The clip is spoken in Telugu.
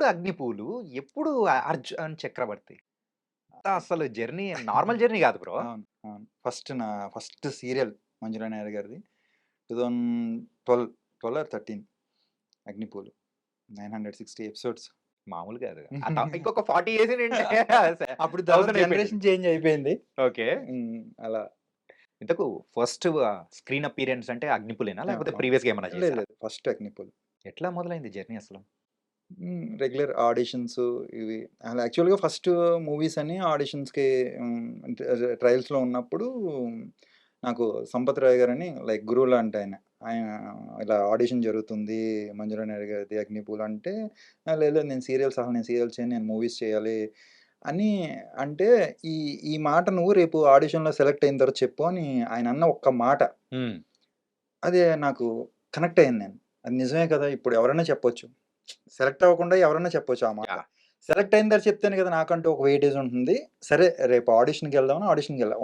ఎప్పుడు 'అగ్నిపూలు', ఎప్పుడు 'అర్జున్ చక్రవర్తి'? అసలు జర్నీ నార్మల్ జర్నీ గాదు బ్రో. అవును. అవును. ఫస్ట్ సీరియల్ మంజులా నాయుడు గారిది. 2012, 12 ఆర్ 13 'అగ్నిపూలు' 960 ఎపిసోడ్స్. మామూలు గాదు. ఇంకొక 40 ఇయర్స్ నుంటే అప్పుడు తర్వాత 1000 అయిపోయేటది. జనరేషన్ చేంజ్ అయిపోయింది. ఓకే. అలా. ఇంతకు ఫస్ట్ స్క్రీన్ అపియరెన్స్ అంటే 'అగ్నిపులేనా? లేకపోతే అవును. ప్రీవియస్‌గా ఏమన్నా లేదు చేసారా? లేదు. ఫస్ట్ 'అగ్నిపూల్'. ఎట్లా మొదలైంది జర్నీ అసలు? రెగ్యులర్ ఆడిషన్స్ ఇవి. అలా యాక్చువల్‌గా ఫస్ట్ మూవీస్ అన్నీ ఆడిషన్స్‌కి అంటే ట్రయల్స్‌లో ఉన్నప్పుడు నాకు 'సంపత్ రాయ్' గారని లైక్ గురువు లాంటి ఆయన. ఆయన ఇలా ఆడిషన్ జరుగుతుంది. మంజులా నాయుడు గారిది 'అగ్నిపూల్' అంటే లేదు లేదు నేను సీరియల్స్ నేను సీరియల్స్ చేయను. నేను మూవీస్ చేయాలి అని అంటే ఈ ఈ మాట నువ్వు రేపు ఆడిషన్‌లో సెలెక్ట్ అయిన తర్వాత చెప్పు అని ఆయన అన్న ఒక్క మాట. హ్మ్. అదే నాకు కనెక్ట్ అయ్యాను నేను. అది నిజమే కదా! ఇప్పుడు ఎవరైనా చెప్పొచ్చు. సెలెక్ట్ అవ్వకుండా ఎవరైనా చెప్పొచ్చు ఆ మాట. యాహ్! సెలెక్ట్ అయిన తర్వాత చెప్తేనే కదా నాకంటూ ఒక వెయిటేజ్ ఉంటుంది. సరే రేపు ఆడిషన్‌కెళ్దామని ఆడిషన్‌కెళ్ళా.